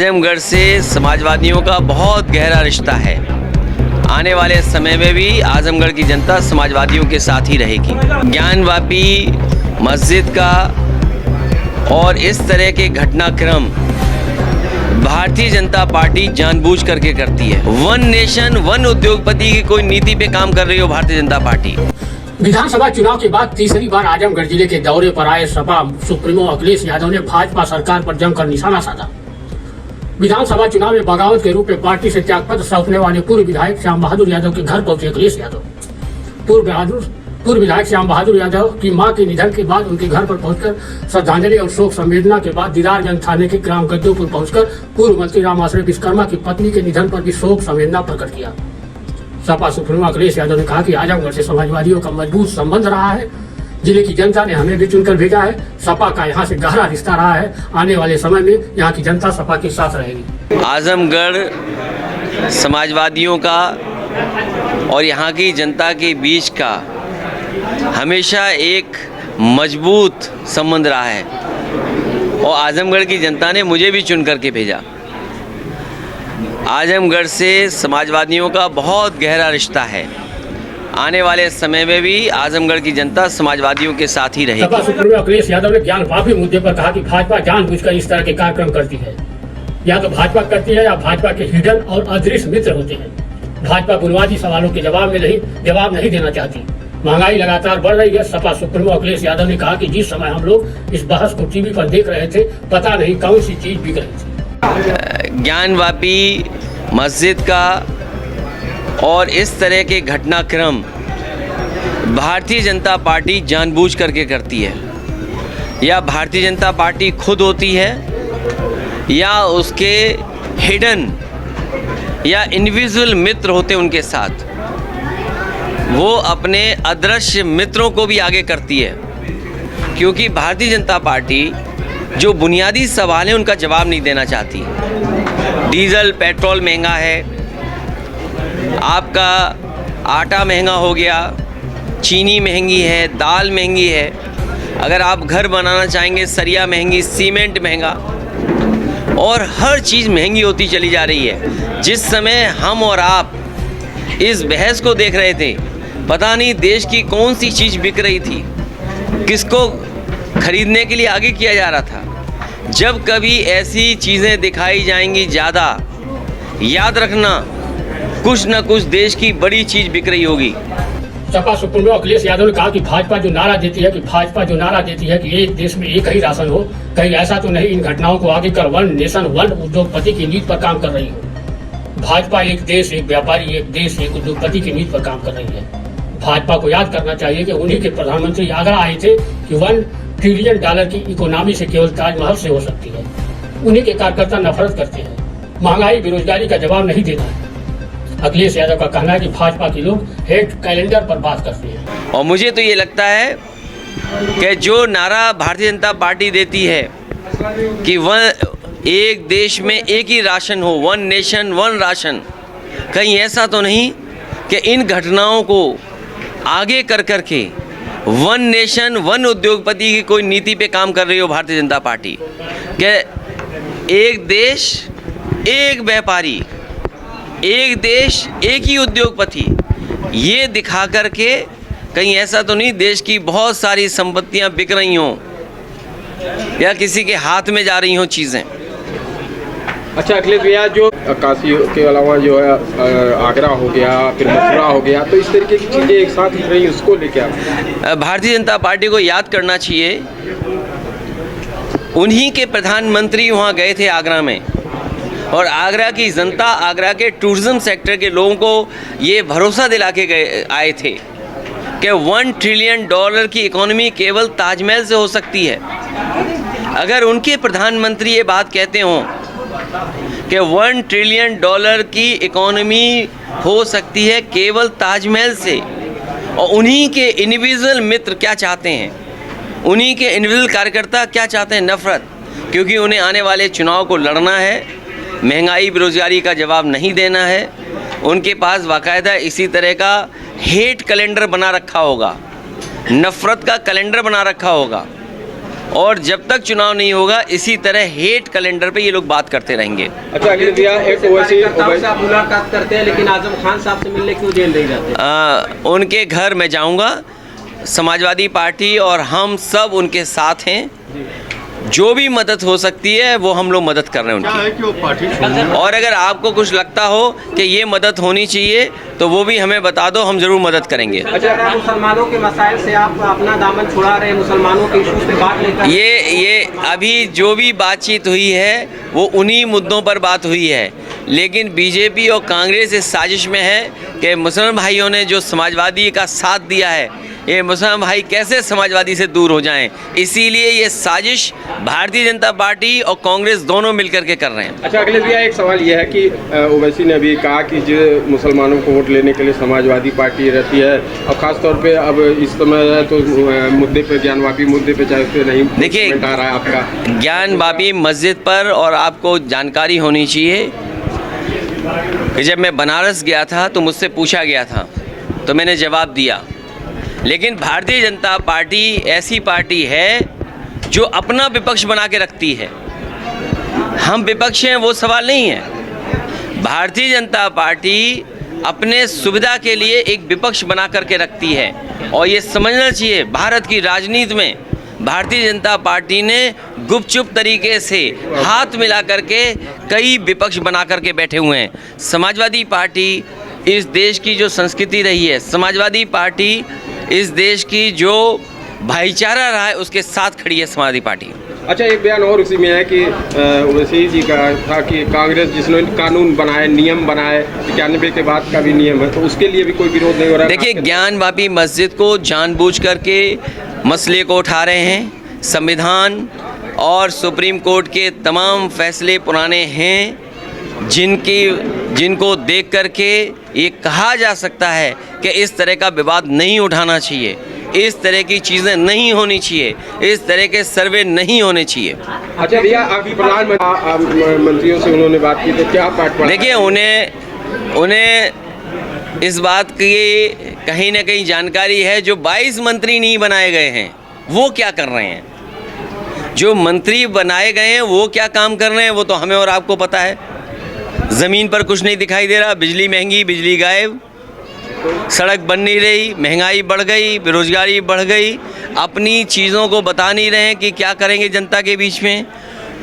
आजमगढ़ से समाजवादियों का बहुत गहरा रिश्ता है। आने वाले समय में भी आजमगढ़ की जनता समाजवादियों के साथ ही रहेगी। ज्ञानवापी मस्जिद का और इस तरह के घटनाक्रम भारतीय जनता पार्टी जानबूझ करके करती है। वन नेशन वन उद्योगपति की कोई नीति पे काम कर रही हो भारतीय जनता पार्टी। विधानसभा चुनाव के बाद तीसरी बार आजमगढ़ जिले के दौरे पर आए सपा सुप्रीमो अखिलेश यादव ने भाजपा सरकार पर जमकर निशाना साधा। विधानसभा चुनाव में बगावत के रूप में पार्टी से त्यागपत्र सौंपने वाले पूर्व विधायक श्याम बहादुर यादव के घर पहुंचे अखिलेश यादव। पूर्व विधायक श्याम बहादुर यादव की मां के निधन के बाद उनके घर पर पहुंचकर श्रद्धांजलि और शोक संवेदना के बाद दीदारगंज थाने के ग्राम गद्दूपुर पहुंचकर पूर्व मंत्री राम आश्रय विश्वकर्मा की पत्नी के निधन पर भी शोक संवेदना प्रकट किया। सपा सुप्रीमो अखिलेश यादव ने कहा कि आजमगढ़ से समाजवादियों का मजबूत संबंध रहा है। जिले की जनता ने हमें भी चुनकर भेजा है। सपा का यहाँ से गहरा रिश्ता रहा है। आने वाले समय में यहाँ की जनता सपा के साथ रहेगी। आजमगढ़ समाजवादियों का और यहाँ की जनता के बीच का हमेशा एक मजबूत संबंध रहा है और आजमगढ़ की जनता ने मुझे भी चुन करके भेजा। आजमगढ़ से समाजवादियों का बहुत गहरा रिश्ता है। आने वाले समय में भी आजमगढ़ की जनता समाजवादियों के साथ ही रहेगी। सपा सुप्रीमो अखिलेश यादव ने ज्ञानवापी मुद्दे पर कहा कि भाजपा जानबूझकर इस तरह के कार्यक्रम करती है। या तो भाजपा करती है या भाजपा के हिडन और अदृश्य मित्र होते हैं। भाजपा बुनियादी सवालों के जवाब नहीं देना चाहती। महंगाई लगातार बढ़ रही है। सपा सुप्रीमो अखिलेश यादव ने कहा कि जिस समय हम लोग इस बहस को टीवी पर देख रहे थे, पता नहीं कौन सी चीज बिक रही थी। ज्ञानवापी मस्जिद का और इस तरह के घटनाक्रम भारतीय जनता पार्टी जानबूझ करके करती है। या भारतीय जनता पार्टी खुद होती है या उसके हिडन या इंडिविजुअल मित्र होते उनके साथ। वो अपने अदृश्य मित्रों को भी आगे करती है, क्योंकि भारतीय जनता पार्टी जो बुनियादी सवाल है उनका जवाब नहीं देना चाहती। डीजल पेट्रोल महंगा है, आपका आटा महंगा हो गया, चीनी महंगी है, दाल महंगी है, अगर आप घर बनाना चाहेंगे सरिया महंगी, सीमेंट महंगा और हर चीज़ महंगी होती चली जा रही है। जिस समय हम और आप इस बहस को देख रहे थे, पता नहीं देश की कौन सी चीज़ बिक रही थी, किसको खरीदने के लिए आगे किया जा रहा था। जब कभी ऐसी चीज़ें दिखाई जाएंगी ज़्यादा, याद रखना कुछ न कुछ देश की बड़ी चीज़ बिक रही होगी। सपा सुप्रीमो अखिलेश यादव ने कहा कि भाजपा जो नारा देती है कि एक देश में एक ही राशन हो, कहीं ऐसा तो नहीं इन घटनाओं को आगे कर वन नेशन वन उद्योगपति की नीति पर काम कर रही हो। भाजपा एक देश एक व्यापारी, एक देश एक उद्योगपति की नीति पर काम कर रही है। भाजपा को याद करना चाहिए कि उन्हीं के प्रधानमंत्री आगरा आए थे कि $1 ट्रिलियन की इकोनॉमी से केवल ताजमहल से हो सकती है। उन्हीं के कार्यकर्ता नफरत करते हैं। महंगाई बेरोजगारी का जवाब नहीं देता है। अखिलेश यादव का कहना है कि भाजपा के लोग हेट कैलेंडर पर बात करते हैं। और मुझे तो ये लगता है कि जो नारा भारतीय जनता पार्टी देती है कि एक देश में एक ही राशन हो, वन नेशन वन राशन, कहीं ऐसा तो नहीं कि इन घटनाओं को आगे कर करके वन नेशन वन उद्योगपति की कोई नीति पे काम कर रही हो भारतीय जनता पार्टी, कि एक देश एक व्यापारी, एक देश एक ही उद्योगपति, ये दिखा करके कहीं ऐसा तो नहीं देश की बहुत सारी संपत्तियां बिक रही हों या किसी के हाथ में जा रही हों चीज़ें। अच्छा अखिलेश भैया, जो काशी के अलावा जो है आगरा हो गया, फिर मथुरा हो गया, तो इस तरीके की चीज़ें एक साथ ही रही, उसको लेके आप भारतीय जनता पार्टी को याद करना चाहिए, उन्हीं के प्रधानमंत्री वहाँ गए थे आगरा में और आगरा की जनता, आगरा के टूरिज्म सेक्टर के लोगों को ये भरोसा दिला के आए थे कि $1 ट्रिलियन की इकोनॉमी केवल ताजमहल से हो सकती है। अगर उनके प्रधानमंत्री ये बात कहते हों कि $1 ट्रिलियन की इकोनॉमी हो सकती है केवल ताजमहल से, और उन्हीं के इंडिविजुअल मित्र क्या चाहते हैं, उन्हीं के इंडिविजुअल कार्यकर्ता क्या चाहते हैं, नफरत, क्योंकि उन्हें आने वाले चुनाव को लड़ना है, महंगाई बेरोजगारी का जवाब नहीं देना है। उनके पास बाकायदा इसी तरह का हेट कैलेंडर बना रखा होगा, नफ़रत का कैलेंडर बना रखा होगा। और जब तक चुनाव नहीं होगा इसी तरह हेट कैलेंडर पे ये लोग बात करते रहेंगे। अच्छा अखिलेश भैया, एक ओवैसी आप मुलाकात करते हैं लेकिन आजम खान साहब से मिलने क्यों जेल नहीं जाते? उनके घर मैं जाऊंगा, समाजवादी पार्टी और हम सब उनके साथ हैं, जो भी मदद हो सकती है वो हम लोग मदद कर रहे हैं उनकी। और अगर आपको कुछ लगता हो कि ये मदद होनी चाहिए तो वो भी हमें बता दो, हम जरूर मदद करेंगे। अच्छा, मुसलमानों के मसाइल से आप अपना दामन छुड़ा रहे हैं, मुसलमानों के इशूज पे बात नहीं कर रहे। ये अभी जो भी बातचीत हुई है वो उन्हीं मुद्दों पर बात हुई है, लेकिन बीजेपी और कांग्रेस इस साजिश में है कि मुसलमान भाइयों ने जो समाजवादी का साथ दिया है, ये मुसलमान भाई कैसे समाजवादी से दूर हो जाएं, इसीलिए ये साजिश भारतीय जनता पार्टी और कांग्रेस दोनों मिलकर के कर रहे हैं। अच्छा अखिलेश भैया, एक सवाल यह है कि ओवैसी ने अभी कहा कि जो मुसलमानों को वोट लेने के लिए समाजवादी पार्टी रहती है, और ख़ास तौर पे अब इस समय तो मुद्दे पे, ज्ञानवापी मुद्दे पे चाहे उस पर नहीं देखिए, आ रहा है आपका ज्ञानवापी मस्जिद पर, और आपको जानकारी होनी चाहिए कि जब मैं बनारस गया था तो मुझसे पूछा गया था तो मैंने जवाब दिया, लेकिन भारतीय जनता पार्टी ऐसी पार्टी है जो अपना विपक्ष बना के रखती है। हम विपक्ष हैं वो सवाल नहीं है। भारतीय जनता पार्टी अपने सुविधा के लिए एक विपक्ष बना करके रखती है, और ये समझना चाहिए भारत की राजनीति में भारतीय जनता पार्टी ने गुपचुप तरीके से हाथ मिला करके कई विपक्ष बना करके बैठे हुए हैं। समाजवादी पार्टी इस देश की जो संस्कृति रही है, समाजवादी पार्टी इस देश की जो भाईचारा रहा है, उसके साथ खड़ी है समाजवादी पार्टी। अच्छा, एक बयान और उसी में है कि ओवैसी जी का था कि कांग्रेस जिसने कानून बनाए, नियम बनाए, 91 के बाद का भी नियम है, तो उसके लिए भी कोई विरोध नहीं हो रहा है। देखिए, ज्ञानवापी मस्जिद को जानबूझ करके मसले को उठा रहे हैं। संविधान और सुप्रीम कोर्ट के तमाम फैसले पुराने हैं, जिनको देख करके ये कहा जा सकता है कि इस तरह का विवाद नहीं उठाना चाहिए, इस तरह की चीज़ें नहीं होनी चाहिए, इस तरह के सर्वे नहीं होने चाहिए। अच्छा भैया, अभी प्रधानमंत्रियों से उन्होंने बात की तो क्या पाठ पढ़ा? देखिए, उन्हें इस बात की कहीं ना कहीं जानकारी है। जो 22 मंत्री नहीं बनाए गए हैं वो क्या कर रहे हैं, जो मंत्री बनाए गए हैं वो क्या काम कर रहे हैं, वो तो हमें और आपको पता है। ज़मीन पर कुछ नहीं दिखाई दे रहा, बिजली महंगी, बिजली गायब, सड़क बन नहीं रही, महंगाई बढ़ गई, बेरोजगारी बढ़ गई, अपनी चीज़ों को बता नहीं रहे हैं कि क्या करेंगे जनता के बीच में।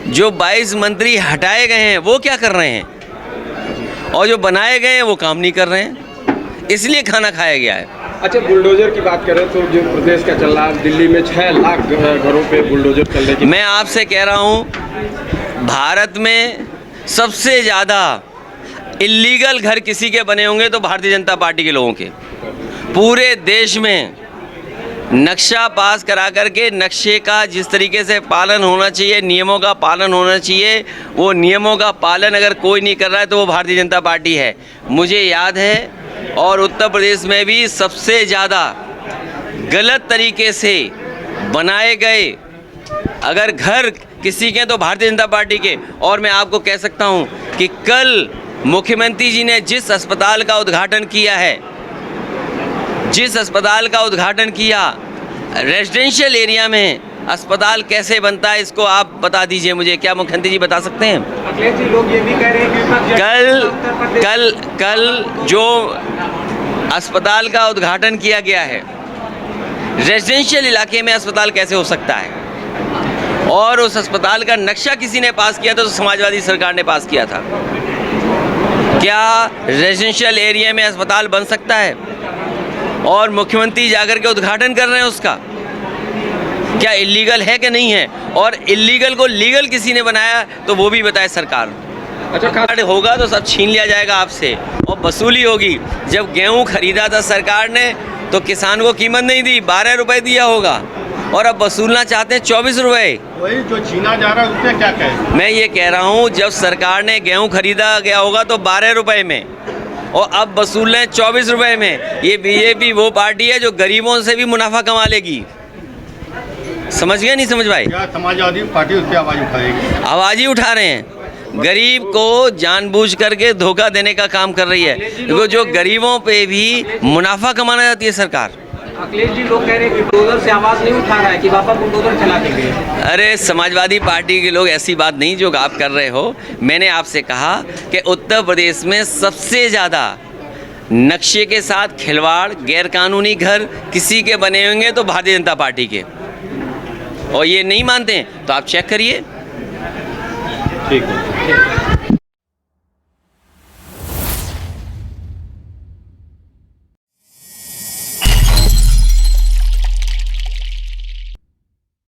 जो 22 मंत्री हटाए गए हैं वो क्या कर रहे हैं, और जो बनाए गए हैं वो काम नहीं कर रहे हैं, इसलिए खाना खाया गया है। अच्छा, बुलडोजर की बात करें तो जो प्रदेश का चल रहा है, दिल्ली में 6 लाख घरों पे बुलडोजर चल रहे हैं। मैं आपसे कह रहा हूँ, भारत में सबसे ज़्यादा इल्लीगल घर किसी के बने होंगे तो भारतीय जनता पार्टी के लोगों के। पूरे देश में नक्शा पास करा करके नक्शे का जिस तरीके से पालन होना चाहिए, नियमों का पालन होना चाहिए, वो नियमों का पालन अगर कोई नहीं कर रहा है तो वो भारतीय जनता पार्टी है। मुझे याद है, और उत्तर प्रदेश में भी सबसे ज़्यादा गलत तरीके से बनाए गए अगर घर किसी के तो भारतीय जनता पार्टी के। और मैं आपको कह सकता हूं कि कल मुख्यमंत्री जी ने जिस अस्पताल का उद्घाटन किया है, जिस अस्पताल का उद्घाटन किया, रेजिडेंशियल एरिया में अस्पताल कैसे बनता है, इसको आप बता दीजिए मुझे। क्या मुख्यमंत्री जी बता सकते हैं? अखिलेश जी, लोग ये भी कह रहे हैं कि कल जो अस्पताल का उद्घाटन किया गया है, रेजिडेंशियल इलाके में अस्पताल कैसे हो सकता है, और उस अस्पताल का नक्शा किसी ने पास किया था तो समाजवादी सरकार ने पास किया था। क्या रेजिडेंशियल एरिया में अस्पताल बन सकता है और मुख्यमंत्री जाकर के उद्घाटन कर रहे हैं उसका? क्या इल्लीगल है कि नहीं है? और इल्लीगल को लीगल किसी ने बनाया तो वो भी बताए सरकार। अच्छा, कार्ड होगा तो सब छीन लिया जाएगा आपसे और वसूली होगी। जब गेहूं खरीदा था सरकार ने तो किसान को कीमत नहीं दी, 12 रुपए दिया होगा, और अब वसूलना चाहते हैं 24 रुपए। वही जो छीना जा रहा है उसमें क्या कहें? मैं ये कह रहा हूँ, जब सरकार ने गेहूं खरीदा गया होगा तो 12 रुपए में, और अब वसूल रहे हैं 24 रुपए में। ये बीजेपी वो पार्टी है जो गरीबों से भी मुनाफा कमा लेगी। समझ गए नहीं समझ भाई? क्या समाजवादी पार्टी उस पर आवाज़ उठाएगी? आवाज़ ही उठा रहे हैं। गरीब को जानबूझ करके धोखा देने का काम कर रही है, क्योंकि जो गरीबों पे भी मुनाफा कमाना चाहती है सरकार। अखिलेश जी लोग कह रहे हैं कि बुलडोजर से आवाज नहीं उठा रहा है कि बाबा बुलडोजर चला के गए। अरे समाजवादी पार्टी के लोग ऐसी बात नहीं जो आप कर रहे हो। मैंने आपसे कहा कि उत्तर प्रदेश में सबसे ज़्यादा नक्शे के साथ खिलवाड़, गैरकानूनी घर किसी के बने होंगे तो भारतीय जनता पार्टी के, और ये नहीं मानते हैं तो आप चेक करिए। ठीक है।